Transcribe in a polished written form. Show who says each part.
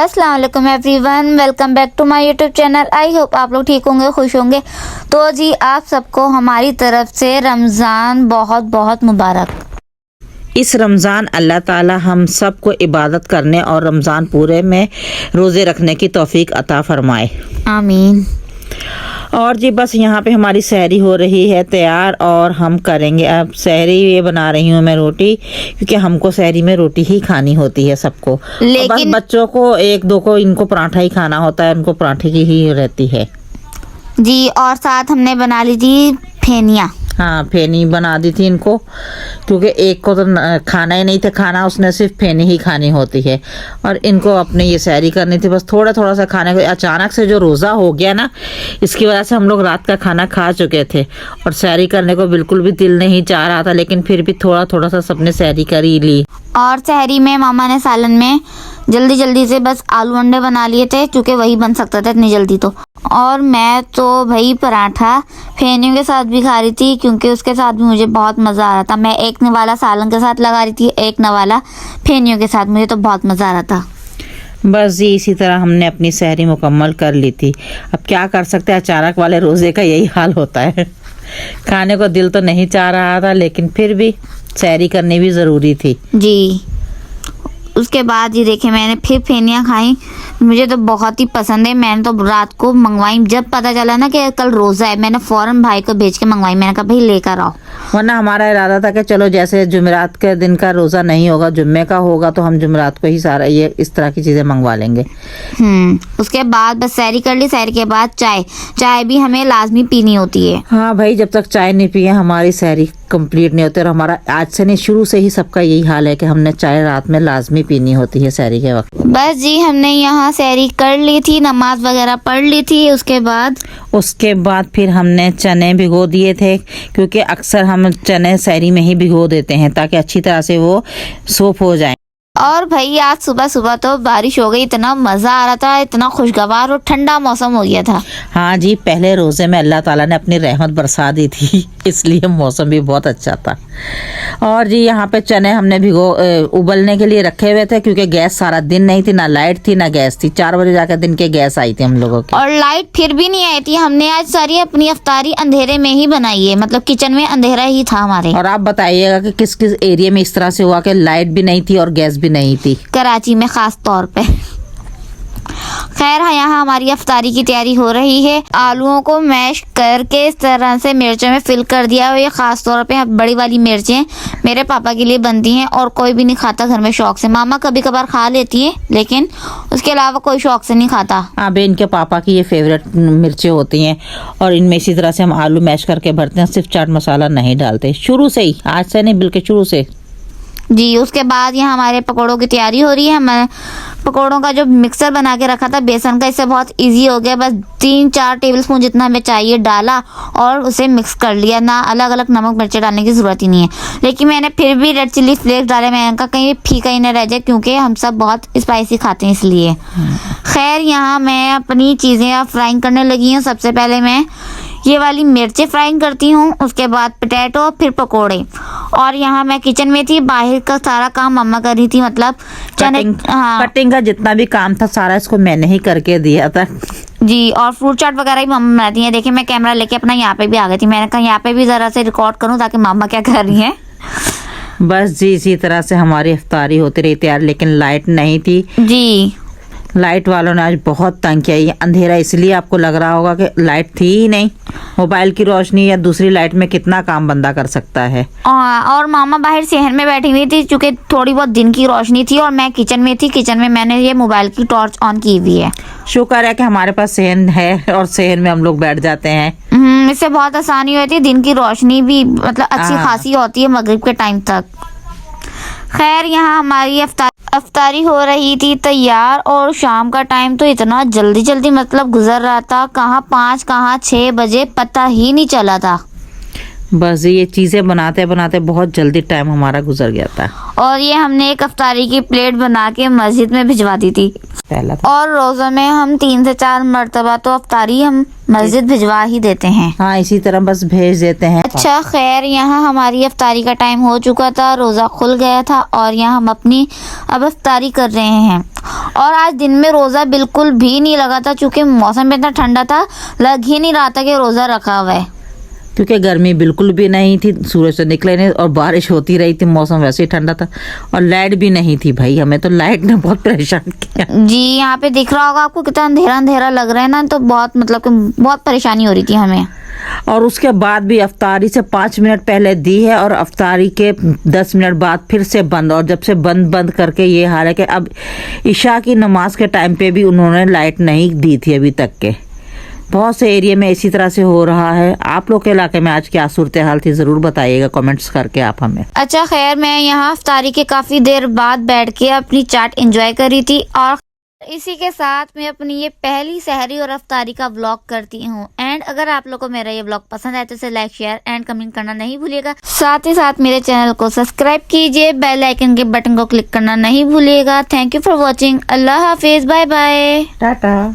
Speaker 1: अस्सलाम वालेकुम everyone, welcome back to my YouTube channel. I hope आप लोग ठीक होंगे, खुश होंगे। तो जी आप सबको हमारी तरफ से रमज़ान बहुत बहुत मुबारक।
Speaker 2: इस रमज़ान अल्लाह ताला हम सबको इबादत करने और रमज़ान पूरे में रोज़े रखने की तौफीक अता फरमाए,
Speaker 1: आमीन।
Speaker 2: और जी बस यहाँ पे हमारी सहरी हो रही है तैयार और हम करेंगे अब सहरी। ये बना रही हूँ मैं रोटी, क्योंकि हमको सहरी में रोटी ही खानी होती है सबको, लेकिन बस बच्चों को एक दो को इनको पराठा ही खाना होता है, उनको पराठे की ही रहती है
Speaker 1: जी। और साथ हमने बना ली थी फेनिया।
Speaker 2: हाँ, फेनी बना दी थी इनको, क्योंकि एक को तो खाना ही नहीं था, खाना उसने सिर्फ फेनी ही खानी होती है, और इनको अपने ये सैरी करनी थी। बस थोड़ा थोड़ा सा खाने को, अचानक से जो रोज़ा हो गया ना, इसकी वजह से हम लोग रात का खाना खा चुके थे और सैरी करने को बिल्कुल भी दिल नहीं चाह रहा था, लेकिन फिर भी थोड़ा थोड़ा सा सबने सैरी कर ही ली।
Speaker 1: और सहरी में मामा ने सालन में जल्दी जल्दी से बस आलू अंडे बना लिए थे, क्योंकि वही बन सकता था इतनी जल्दी तो। और मैं तो भाई पराठा फेनियों के साथ भी खा रही थी, क्योंकि उसके साथ भी मुझे बहुत मज़ा आ रहा था। मैं एक नवाला सालन के साथ लगा रही थी, एक नवाला फेनियों के साथ, मुझे तो बहुत मज़ा आ रहा था।
Speaker 2: बस जी इसी तरह हमने अपनी सहरी मुकम्मल कर ली थी। अब क्या कर सकते हैं, अचानक वाले रोज़े का यही हाल होता है। खाने को दिल तो नहीं चाह रहा था, लेकिन फिर भी सहरी करनी भी ज़रूरी थी
Speaker 1: जी। उसके बाद ये देखे मैंने फिर फेनियाँ खाई, मुझे तो बहुत ही पसंद है। मैंने तो रात को मंगवाई, जब पता चला ना कि कल रोज़ा है, मैंने फ़ौरन भाई को भेज के मंगवाई। मैंने कहा भाई लेकर आओ,
Speaker 2: वरना हमारा इरादा था कि चलो जैसे जुमेरात के दिन का रोज़ा नहीं होगा, जुम्मे का होगा, तो हम जुमेरात को ही सारा ये इस तरह की चीज़ें मंगवा लेंगे।
Speaker 1: उसके बाद बस सैरी कर ली। सैरी के बाद चाय भी हमें लाजमी पीनी होती है।
Speaker 2: हाँ भाई, जब तक चाय नहीं पिए हमारी सहरी कंप्लीट नहीं होती। और हमारा आज से नहीं, शुरू से ही सबका यही हाल है कि हमने चाय रात में लाजमी पीनी होती है सहरी के वक्त।
Speaker 1: बस जी हमने यहाँ सहरी कर ली थी, नमाज वगैरह पढ़ ली थी। उसके बाद
Speaker 2: फिर हमने चने भिगो दिए थे, क्योंकि अक्सर हम चने सहरी में ही भिगो देते हैं ताकि अच्छी तरह से वो सोप हो जाए।
Speaker 1: और भाई आज सुबह सुबह तो बारिश हो गई, इतना मज़ा आ रहा था, इतना खुशगवार और ठंडा मौसम हो गया था।
Speaker 2: हाँ जी, पहले रोज़े में अल्लाह ताला ने अपनी रहमत बरसा दी थी, इसलिए मौसम भी बहुत अच्छा था। और जी यहाँ पे चने हमने उबलने के लिए रखे हुए थे, क्योंकि गैस सारा दिन नहीं थी, ना लाइट थी ना गैस थी। 4 बजे जाकर दिन के गैस आई थी हम लोगों की,
Speaker 1: और लाइट फिर भी नहीं आई थी। हमने आज सारी अपनी अफ्तारी अंधेरे में ही बनाई है, मतलब किचन में अंधेरा ही था हमारे।
Speaker 2: और आप बताइएगा कि किस किस एरिया में इस तरह से हुआ कि लाइट भी नहीं थी और गैस भी नहीं थी।
Speaker 1: कराची में खास तौर पे। खैर यहाँ हमारी अफ्तारी की तैयारी हो रही है। आलूओं को मैश करके इस तरह से मिर्चों में फिल कर दिया है। ये खास तौर पे बड़ी वाली मिर्चें मेरे पापा के लिए बनती हैं, और कोई भी नहीं खाता घर में शौक से। मामा कभी कभार खा लेती है, लेकिन उसके अलावा कोई शौक से नहीं खाता।
Speaker 2: अब इनके पापा की ये फेवरेट मिर्चें होती हैं, और इनमें इसी तरह से हम आलू मैश करके भरते हैं, सिर्फ चाट मसाला नहीं डालते, शुरू से ही, आज से नहीं बल्कि शुरू से
Speaker 1: जी। उसके बाद यहाँ हमारे पकौड़ों की तैयारी हो रही है। मैं पकौड़ों का जो मिक्सर बना के रखा था बेसन का, इससे बहुत इजी हो गया। बस 3-4 टेबलस्पून जितना हमें चाहिए डाला और उसे मिक्स कर लिया। ना अलग अलग नमक मिर्ची डालने की ज़रूरत ही नहीं है, लेकिन मैंने फिर भी रेड चिली फ्लेक्स डाले। मैंने कहा कहीं फीका ही न रह जाए, क्योंकि हम सब बहुत स्पाइसी खाते हैं इसलिए। खैर यहाँ मैं अपनी चीज़ें अब फ्राइंग करने लगी हूँ। सबसे पहले मैं ये वाली मिर्चें फ्राइंग करती हूँ, उसके बाद पोटैटो, फिर पकोड़े। और यहाँ मैं किचन में थी, बाहर का सारा काम मम्मा कर रही थी, मतलब
Speaker 2: कटिंग का जितना भी काम था सारा इसको मैंने ही करके दिया था
Speaker 1: जी। और फ्रूट चाट वगैरह भी मम्मा बनाती हैं। देखिए मैं कैमरा लेके अपना यहाँ पे भी आ गई थी। मैंने कहा यहाँ पे भी ज़रा से रिकॉर्ड करूँ ताकि मामा क्या कर रही हैं।
Speaker 2: बस जी इसी तरह से हमारी इफ्तारी होती रही तैयार, लेकिन लाइट नहीं थी
Speaker 1: जी।
Speaker 2: लाइट वालों ने आज बहुत तंग किया। ये अंधेरा इसलिए आपको लग रहा होगा कि लाइट थी ही नहीं। मोबाइल की रोशनी या दूसरी लाइट में कितना काम बंदा कर सकता है।
Speaker 1: और मामा बाहर सहन में बैठी हुई थी, चूँकि थोड़ी बहुत दिन की रोशनी थी, और मैं किचन में थी। किचन में मैंने ये मोबाइल की टॉर्च ऑन की हुई है।
Speaker 2: शुक्र है कि हमारे पास सहन है और सहन में हम लोग बैठ जाते हैं।
Speaker 1: इससे बहुत आसानी होती है। दिन की रोशनी भी मतलब अच्छी खासी होती है मगरिब के टाइम तक। खैर यहाँ हमारी अफ्तारी हो रही थी तैयार, और शाम का टाइम तो इतना जल्दी जल्दी मतलब गुजर रहा था, कहाँ 5 कहाँ 6 बजे पता ही नहीं चला था।
Speaker 2: बस ये चीज़ें बनाते बनाते बहुत जल्दी टाइम हमारा गुजर गया था।
Speaker 1: और ये हमने एक अफ्तारी की प्लेट बना के मस्जिद में भिजवा दी थी।
Speaker 2: पहला
Speaker 1: और रोज़ों में हम 3 से 4 मरतबा तो अफ्तारी हम मस्जिद भिजवा ही देते हैं।
Speaker 2: हाँ, इसी तरह बस भेज देते हैं।
Speaker 1: अच्छा खैर, यहाँ हमारी अफ्तारी का टाइम हो चुका था, रोज़ा खुल गया था और यहाँ हम अपनी अब अफ्तारी कर रहे हैं। और आज दिन में रोज़ा बिल्कुल भी नहीं लगा था, क्योंकि मौसम इतना ठंडा था, लग ही नहीं रहा था कि रोज़ा रखा हुआ है।
Speaker 2: क्योंकि गर्मी बिल्कुल भी नहीं थी, सूरज से निकले नहीं और बारिश होती रही थी, मौसम वैसे ही ठंडा था और लाइट भी नहीं थी भाई, हमें तो लाइट ने बहुत परेशान किया।
Speaker 1: जी, यहाँ पे दिख रहा होगा आपको कितना अंधेरा अंधेरा लग रहा है ना, तो बहुत मतलब कि बहुत परेशानी हो रही थी हमें।
Speaker 2: और उसके बाद भी अफ्तारी से 5 मिनट पहले दी है और अफ्तारी के 10 मिनट बाद फिर से बंद, और जब से बंद करके ये हाल है कि अब इशा की नमाज के टाइम पे भी उन्होंने लाइट नहीं दी थी अभी तक के। बहुत से एरिया में इसी तरह से हो रहा है। आप लोग के इलाके में आज क्या सूरत हाल थी, ज़रूर बताइएगा कमेंट्स करके आप हमें।
Speaker 1: अच्छा खैर, मैं यहाँ अफ्तारी के काफ़ी देर बाद बैठ के अपनी चाट एंजॉय करी थी और इसी के साथ मैं अपनी ये पहली सहरी और अफ्तारी का व्लॉग करती हूँ। एंड अगर आप लोगों को मेरा ये व्लॉग पसंद आए तो इसे लाइक शेयर एंड कमेंट करना नहीं भूलिएगा। साथ ही साथ मेरे चैनल को सब्सक्राइब कीजिए, बेल आइकन के बटन को क्लिक करना नहीं भूलिएगा। Thank you for watching. अल्लाह हाफिज, बाय बाय,
Speaker 2: टाटा।